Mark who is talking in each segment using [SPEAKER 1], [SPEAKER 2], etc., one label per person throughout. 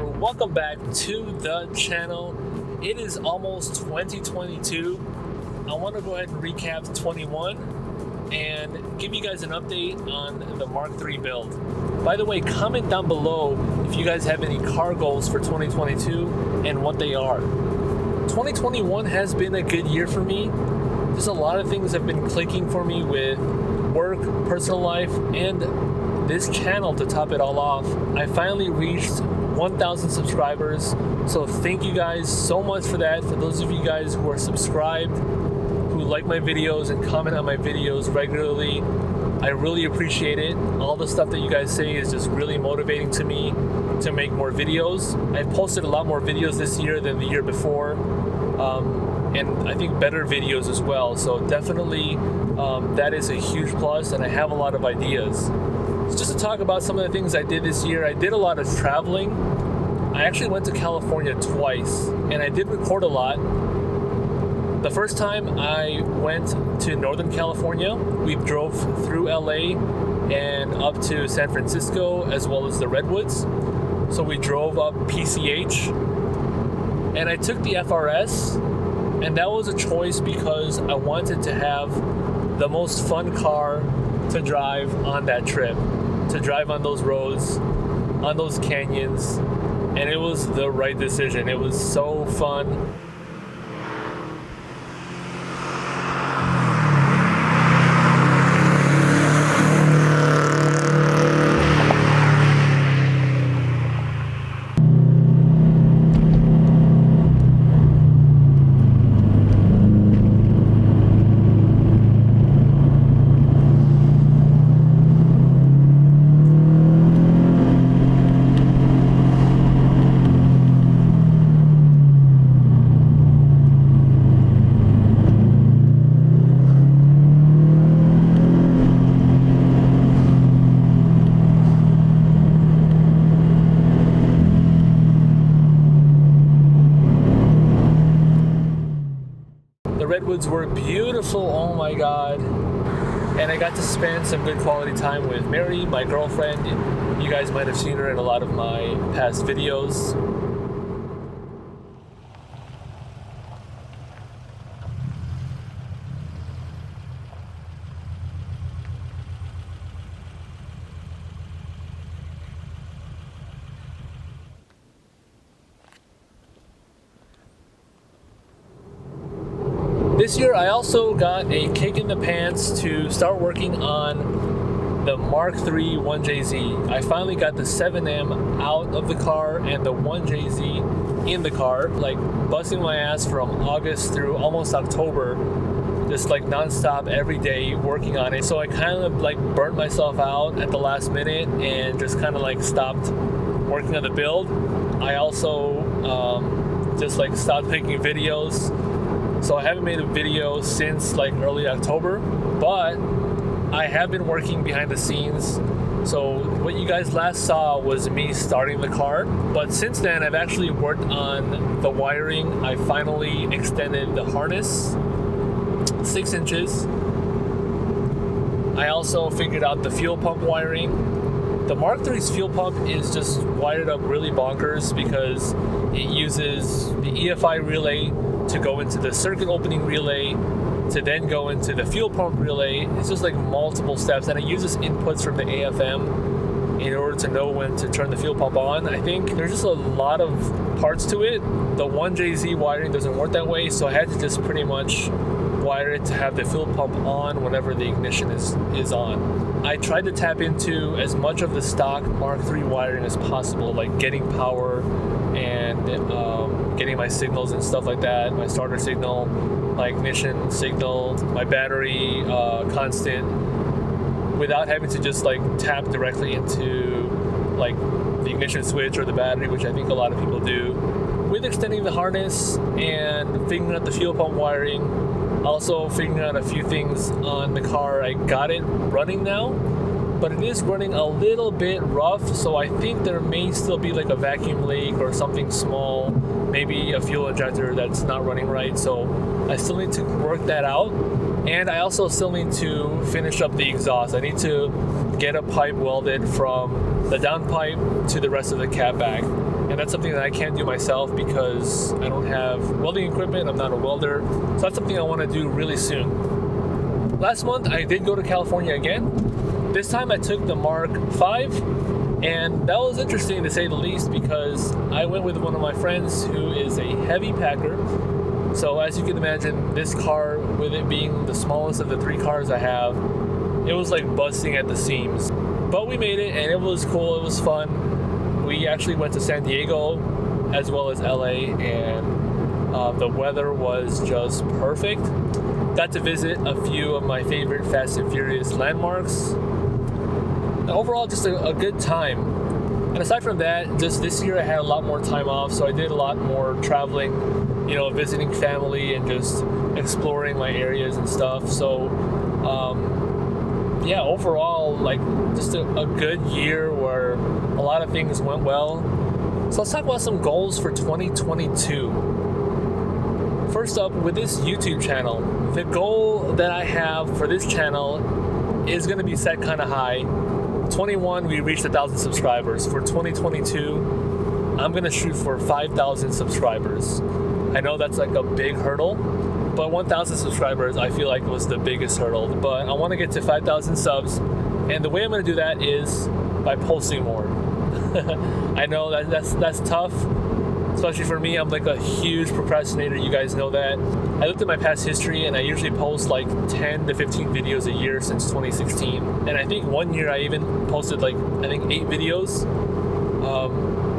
[SPEAKER 1] and welcome back to the channel. It is almost 2022. I want to go ahead and recap 21 and give you guys an update on the Mark III build. By the way, comment down below if you guys have any car goals for 2022 and what they are. 2021 has been a good year for me. Just a lot of things have been clicking for me with work, personal life, and this channel to top it all off. I finally reached 1,000 subscribers, so thank you guys so much for that. For those of you guys who are subscribed, who like my videos and comment on my videos regularly, I really appreciate it. All the stuff that you guys say is just really motivating to me to make more videos. I've posted a lot more videos this year than the year before, and I think better videos as well, so definitely that is a huge plus, and I have a lot of ideas. So just to talk about some of the things I did this year, I did a lot of traveling. I actually went to California twice, and I did record a lot. The first time I went to Northern California, we drove through LA and up to San Francisco as well as the Redwoods. So we drove up PCH, and I took the FRS, and that was a choice because I wanted to have the most fun car to drive on that trip, to drive on those roads, on those canyons, and it was the right decision. It was so fun. The Redwoods were beautiful, oh my god, and I got to spend some good quality time with Mary, my girlfriend. You guys might have seen her in a lot of my past videos. This year I also got a kick in the pants to start working on the Mark III 1JZ. I finally got the 7M out of the car and the 1JZ in the car, like busting my ass from August through almost October, just like non-stop every day working on it. So I kind of like burnt myself out at the last minute and just kind of like stopped working on the build. I also just like stopped making videos. So I haven't made a video since like early October, but I have been working behind the scenes. So what you guys last saw was me starting the car, but since then I've actually worked on the wiring. I finally extended the harness 6 inches. I also figured out the fuel pump wiring. The Mark III's fuel pump is just wired up really bonkers because it uses the EFI relay to go into the circuit opening relay, to then go into the fuel pump relay. It's just like multiple steps, and it uses inputs from the AFM in order to know when to turn the fuel pump on. I think there's just a lot of parts to it. The 1JZ wiring doesn't work that way, so I had to just pretty much wire it to have the fuel pump on whenever the ignition is on. I tried to tap into as much of the stock Mark III wiring as possible, like getting power and getting my signals and stuff like that, my starter signal, my ignition signal, my battery constant, without having to just like tap directly into like the ignition switch or the battery, which I think a lot of people do. With extending the harness and figuring out the fuel pump wiring, also figuring out a few things on the car, I got it running now, but it is running a little bit rough, so I think there may still be like a vacuum leak or something small, maybe a fuel injector that's not running right, so I still need to work that out. And I also still need to finish up the exhaust. I need to get a pipe welded from the downpipe to the rest of the cab bag. and that's something that I can't do myself because I don't have welding equipment. I'm not a welder, so that's something I want to do really soon. Last month I did go to California again. This time I took the Mark 5, and that was interesting to say the least because I went with one of my friends who is a heavy packer. So as you can imagine, this car, with it being the smallest of the 3 cars I have, it was like busting at the seams. But we made it, and it was cool, it was fun. We actually went to San Diego as well as LA, and the weather was just perfect. Got to visit a few of my favorite Fast and Furious landmarks. And overall, just a good time. And aside from that, just this year I had a lot more time off, so I did a lot more traveling, you know, visiting family and just exploring my areas and stuff. So yeah, overall, like, just a good year where a lot of things went well. So let's talk about some goals for 2022. First up, with this YouTube channel, the goal that I have for this channel is going to be set kind of high. 21, we reached 1,000 subscribers. For 2022, I'm going to shoot for 5,000 subscribers. I know that's like a big hurdle, but 1,000 subscribers I feel like was the biggest hurdle. But I want to get to 5,000 subs, and the way I'm going to do that is by posting more. I know that's tough, especially for me. I'm like a huge procrastinator, you guys know that. I looked at my past history, and I usually post like 10 to 15 videos a year since 2016. And I think one year I even posted like, I think 8 videos.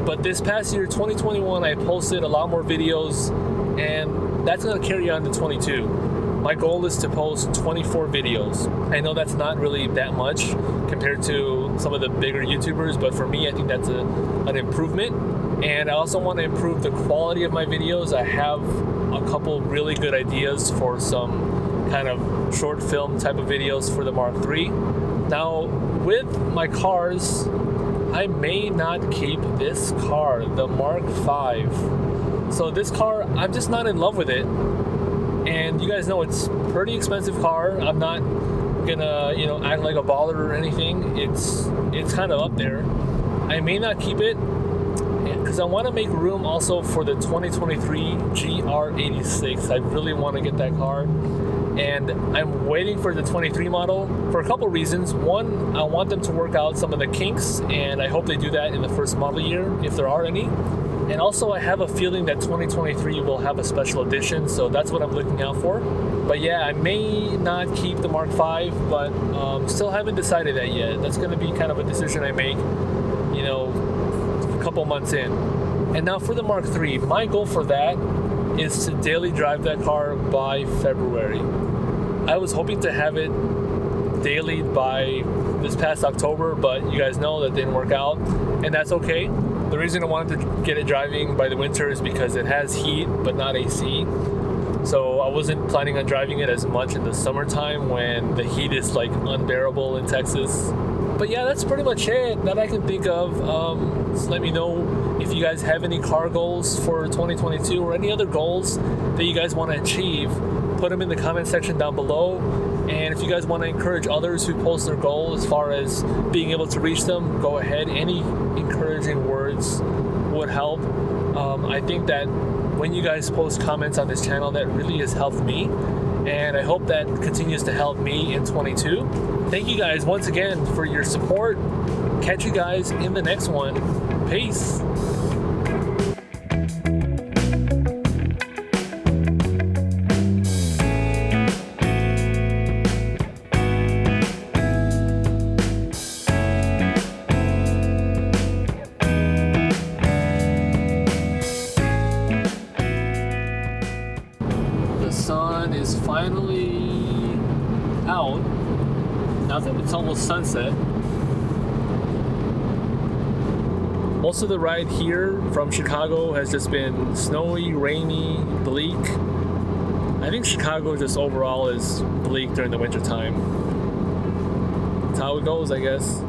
[SPEAKER 1] But this past year, 2021, I posted a lot more videos, and that's going to carry on to 22. My goal is to post 24 videos. I know that's not really that much compared to some of the bigger YouTubers, but for me, I think that's an improvement. And I also want to improve the quality of my videos. I have a couple really good ideas for some kind of short film type of videos for the Mark III. Now, with my cars, I may not keep this car, the Mark 5. So this car, I'm just not in love with it. And you guys know it's a pretty expensive car. I'm not gonna, you know, act like a baller or anything. It's kind of up there. I may not keep it because I want to make room also for the 2023 GR86. I really want to get that car. And I'm waiting for the 23 model for a couple reasons. One, I want them to work out some of the kinks, and I hope they do that in the first model year, if there are any. And also, I have a feeling that 2023 will have a special edition, so that's what I'm looking out for. But yeah, I may not keep the Mark 5, but still haven't decided that yet. That's going to be kind of a decision I make, you know, a couple months in. And now for the Mark 3, my goal for that is to daily drive that car by February. I was hoping to have it daily by this past October, but you guys know that didn't work out, and that's okay. The reason I wanted to get it driving by the winter is because it has heat but not AC. So I wasn't planning on driving it as much in the summertime when the heat is like unbearable in Texas. But yeah, that's pretty much it that I can think of. Just let me know if you guys have any car goals for 2022 or any other goals that you guys want to achieve. Put them in the comment section down below. And if you guys want to encourage others who post their goal as far as being able to reach them, go ahead. Any encouraging words would help. I think that when you guys post comments on this channel, that really has helped me. And I hope that continues to help me in 22. Thank you guys once again for your support. Catch you guys in the next one. Peace. The sun is finally out. Now that it's almost sunset. Most of the ride here from Chicago has just been snowy, rainy, bleak. I think Chicago just overall is bleak during the winter time. That's how it goes, I guess.